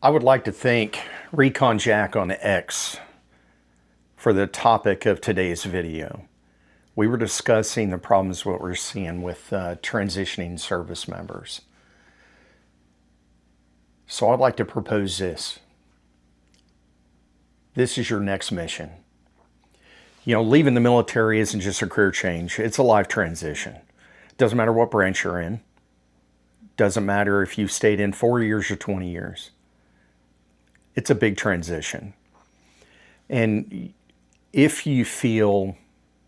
I would like to thank Recon Jack on X for the topic of today's video. We were discussing the problems what we're seeing with transitioning service members. So I'd like to propose this. This is your next mission. You know, leaving the military isn't just a career change, it's a life transition. Doesn't matter what branch you're in. Doesn't matter if you've stayed in 4 years or 20 years. It's a big transition. And if you feel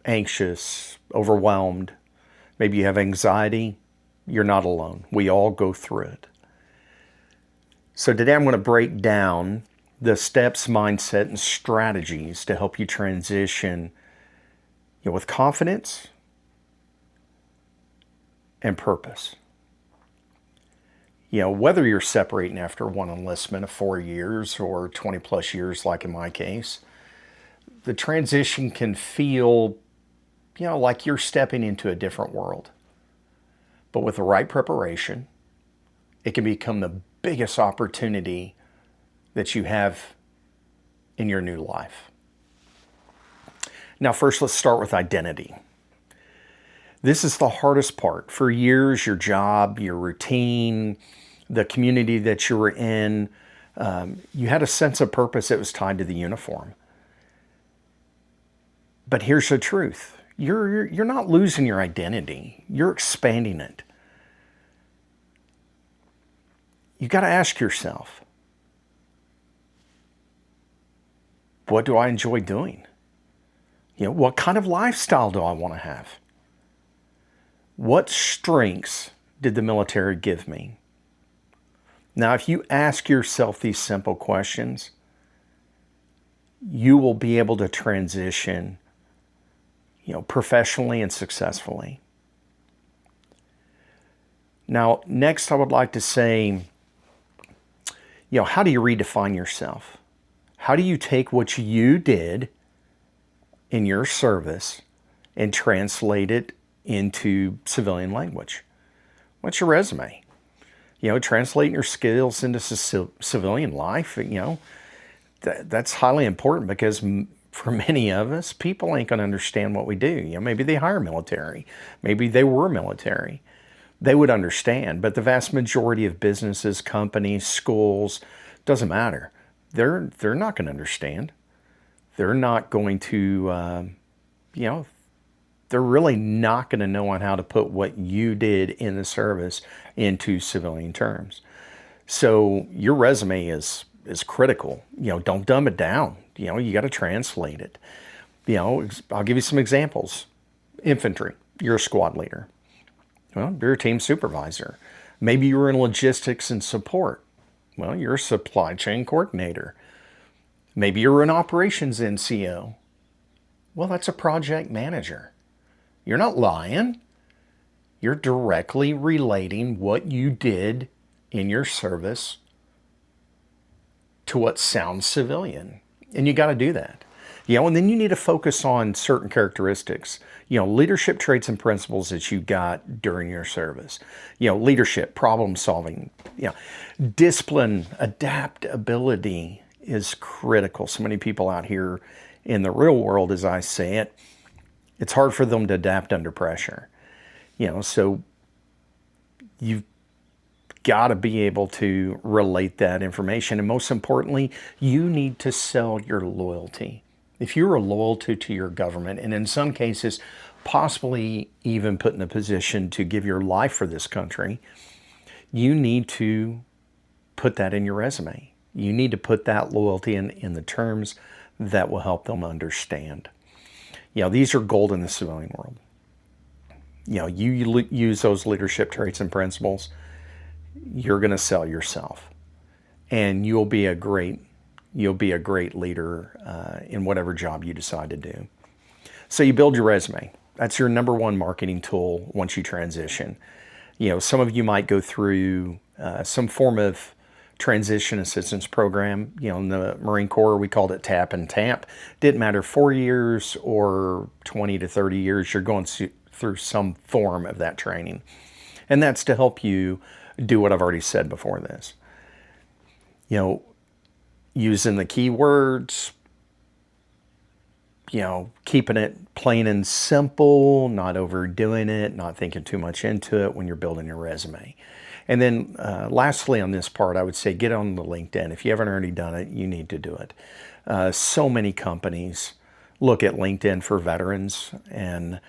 anxious, overwhelmed, maybe you have anxiety, you're not alone. We all go through it. So today I'm going to break down the steps, mindset, and strategies to help you transition, with confidence and purpose. Whether you're separating after one enlistment of 4 years or 20 plus years, like in my case, the transition can feel, like you're stepping into a different world. But with the right preparation, it can become the biggest opportunity that you have in your new life. Now, first, let's start with identity. This is the hardest part. For years, your job, your routine, the community that you were in, you had a sense of purpose that was tied to the uniform. But here's the truth. You're not losing your identity. You're expanding it. You got to ask yourself, what do I enjoy doing? What kind of lifestyle do I want to have? What strengths did the military give me? Now, if you ask yourself these simple questions, you will be able to transition, professionally and successfully. Now, next I would like to say, how do you redefine yourself? How do you take what you did in your service and translate it into civilian language? What's your resume? Translating your skills into civilian life, that's highly important because for many of us, people ain't going to understand what we do. Maybe they hire military. Maybe they were military. They would understand, but the vast majority of businesses, companies, schools, doesn't matter. They're not going to understand. They're not going to, they're really not going to know on how to put what you did in the service into civilian terms. So your resume is critical. Don't dumb it down. You got to translate it. I'll give you some examples. Infantry, you're a squad leader. Well, you're a team supervisor. Maybe you're in logistics and support. Well, you're a supply chain coordinator. Maybe you're an operations NCO. Well, that's a project manager. You're not lying. You're directly relating what you did in your service to what sounds civilian. And you got to do that. And then you need to focus on certain characteristics, leadership traits and principles that you got during your service. Leadership, problem solving, discipline, adaptability is critical. So many people out here in the real world, as I say it, it's hard for them to adapt under pressure. So you've got to be able to relate that information. And most importantly, you need to sell your loyalty. If you're loyal to your government, and in some cases, possibly even put in a position to give your life for this country, you need to put that in your resume. You need to put that loyalty in the terms that will help them understand. These are gold in the civilian world. You use those leadership traits and principles, you're going to sell yourself, and you'll be a great leader in whatever job you decide to do. So you build your resume. That's your number one marketing tool once you transition. Some of you might go through some form of transition assistance program. In the Marine Corps, we called it TAP and TAMP. Didn't matter 4 years or 20 to 30 years, you're going through some form of that training. And that's to help you do what I've already said before this. You know, using the keywords, keeping it plain and simple, not overdoing it, not thinking too much into it when you're building your resume. And then lastly on this part, I would say get on the LinkedIn. If you haven't already done it, you need to do it. So many companies look at LinkedIn for veterans and,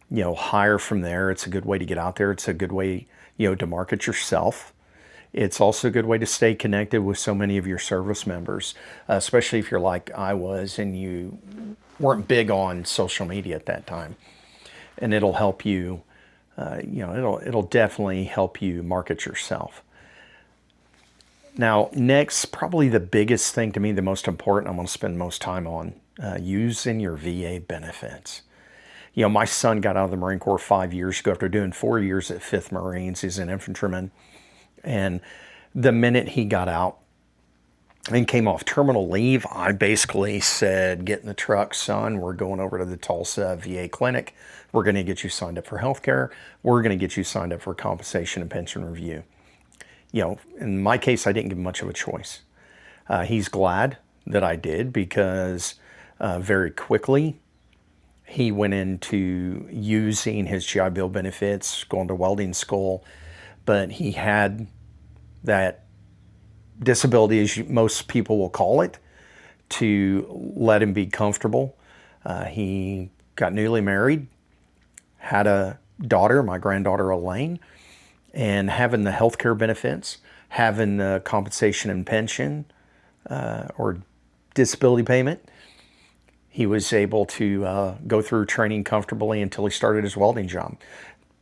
hire from there. It's a good way to get out there. It's a good way, to market yourself. It's also a good way to stay connected with so many of your service members, especially if you're like I was and you weren't big on social media at that time. And it'll help you, it'll definitely help you market yourself. Now, next, probably the biggest thing to me, the most important, I'm going to spend most time on, using your VA benefits. My son got out of the Marine Corps 5 years ago after doing 4 years at 5th Marines. He's an infantryman. And the minute he got out and came off terminal leave, I basically said, get in the truck, son. We're going over to the Tulsa VA clinic. We're going to get you signed up for healthcare. We're going to get you signed up for compensation and pension review. In my case, I didn't give him much of a choice. He's glad that I did because very quickly he went into using his GI Bill benefits, going to welding school, but he had that disability, as most people will call it, to let him be comfortable. He got newly married, had a daughter, my granddaughter Elaine, and having the healthcare benefits, having the compensation and pension or disability payment, he was able to go through training comfortably until he started his welding job.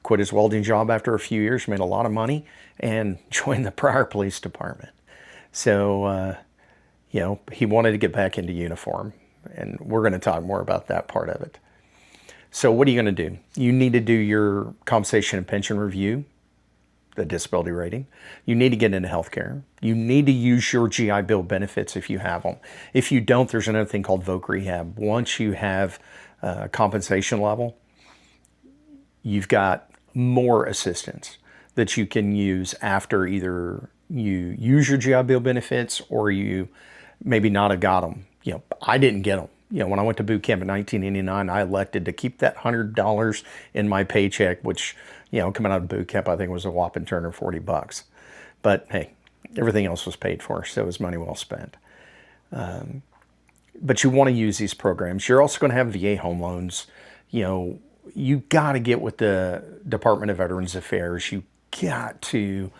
Quit his welding job after a few years, made a lot of money, and joined the Pryor Police Department. So, he wanted to get back into uniform, and we're going to talk more about that part of it. So what are you going to do? You need to do your compensation and pension review, the disability rating. You need to get into healthcare. You need to use your GI Bill benefits if you have them. If you don't, there's another thing called voc rehab. Once you have compensation level, you've got more assistance that you can use after either you use your GI Bill benefits or you maybe not have got them. I didn't get them. When I went to boot camp in 1989, I elected to keep that $100 in my paycheck, which, coming out of boot camp, I think was a whopping $240. But hey, everything else was paid for, so it was money well spent. But you want to use these programs. You're also going to have VA home loans. You got to get with the Department of Veterans Affairs. You got to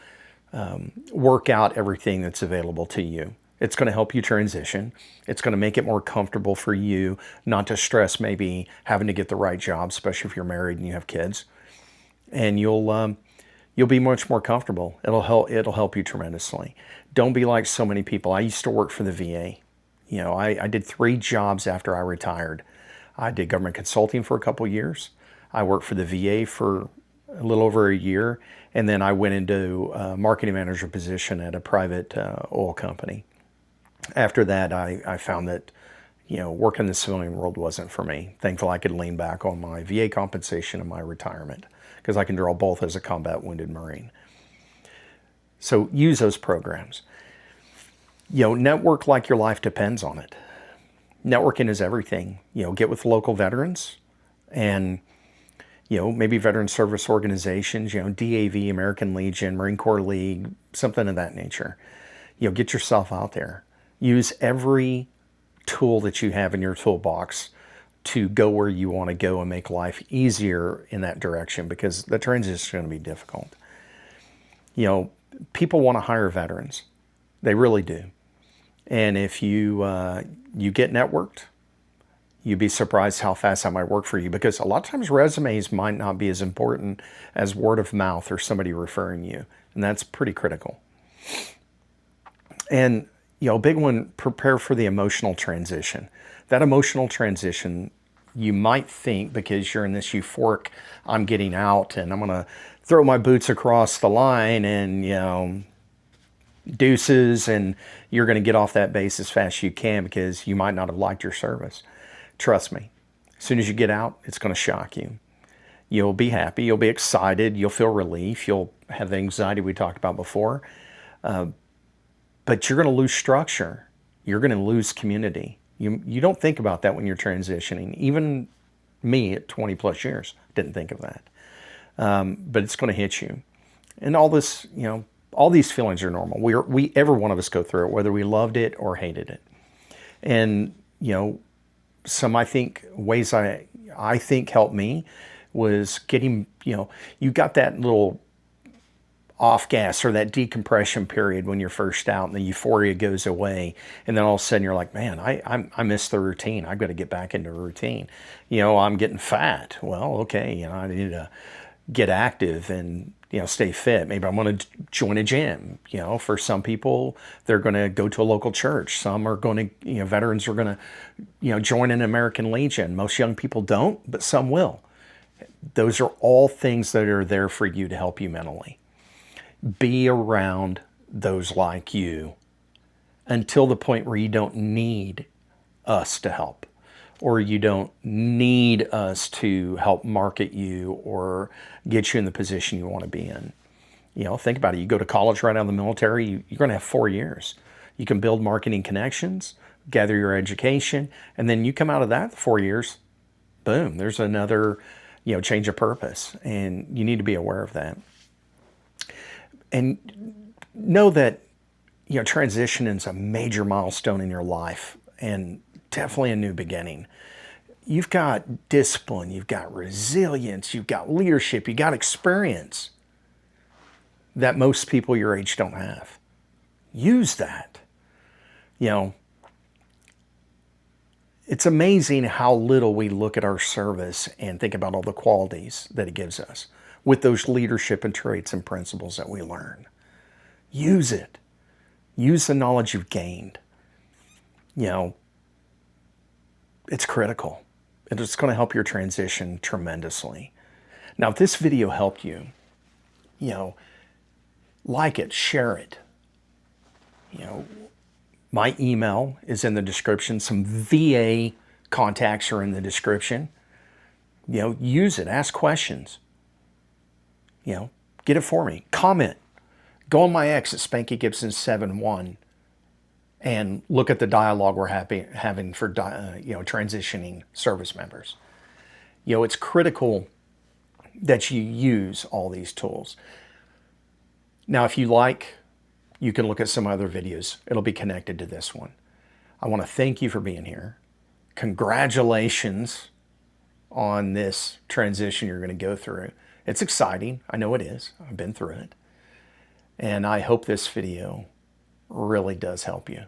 work out everything that's available to you. It's going to help you transition. It's going to make it more comfortable for you not to stress maybe having to get the right job, especially if you're married and you have kids. And you'll be much more comfortable. It'll help you tremendously. Don't be like so many people. I used to work for the VA. I did 3 jobs after I retired. I did government consulting for a couple years. I worked for the VA for a little over a year, and then I went into a marketing manager position at a private oil company. After that, I found that, working in the civilian world wasn't for me. Thankfully, I could lean back on my VA compensation and my retirement because I can draw both as a combat wounded Marine. So use those programs. Network like your life depends on it. Networking is everything. Get with local veterans and, maybe veteran service organizations, DAV, American Legion, Marine Corps League, something of that nature. Get yourself out there. Use every tool that you have in your toolbox to go where you want to go and make life easier in that direction because the transition is going to be difficult. People want to hire veterans. They really do. And if you get networked, you'd be surprised how fast that might work for you because a lot of times resumes might not be as important as word of mouth or somebody referring you. And that's pretty critical. And, a big one, prepare for the emotional transition. That emotional transition, you might think because you're in this euphoric, I'm getting out and I'm going to throw my boots across the line and, deuces, and you're going to get off that base as fast as you can because you might not have liked your service. Trust me, as soon as you get out, it's going to shock you. You'll be happy, you'll be excited, you'll feel relief, you'll have the anxiety we talked about before. but you're going to lose structure. You're going to lose community. You don't think about that when you're transitioning. Even me at 20 plus years didn't think of that. But it's going to hit you. And all this, all these feelings are normal. Every one of us go through it, whether we loved it or hated it. And, some, I think, ways I think helped me was getting, you got that little off gas or that decompression period when you're first out and the euphoria goes away. And then all of a sudden you're like, man, I miss the routine. I've got to get back into a routine. I'm getting fat. Well, okay. I need to get active and, stay fit. Maybe I'm going to join a gym. For some people, they're going to go to a local church. Some are going to, veterans are going to, join an American Legion. Most young people don't, but some will. Those are all things that are there for you to help you mentally. Be around those like you until the point where you don't need us to help, or you don't need us to help market you or get you in the position you want to be in. Think about it. You go to college right out of the military, you're going to have 4 years. You can build marketing connections, gather your education, and then you come out of that 4 years, boom, there's another, change of purpose. And you need to be aware of that. And know that, transition is a major milestone in your life and definitely a new beginning. You've got discipline, you've got resilience, you've got leadership, you've got experience that most people your age don't have. Use that. It's amazing how little we look at our service and think about all the qualities that it gives us with those leadership and traits and principles that we learn. Use it. Use the knowledge you've gained. It's critical. And it's going to help your transition tremendously. Now, if this video helped you, like it, share it. My email is in the description. Some VA contacts are in the description. Use it. Ask questions. Get it for me. Comment. Go on my X at SpankyGibson71 and look at the dialogue we're having for transitioning service members. It's critical that you use all these tools. Now, if you like, you can look at some other videos. It'll be connected to this one. I want to thank you for being here. Congratulations on this transition you're going to go through. It's exciting. I know it is. I've been through it. And I hope this video really does help you.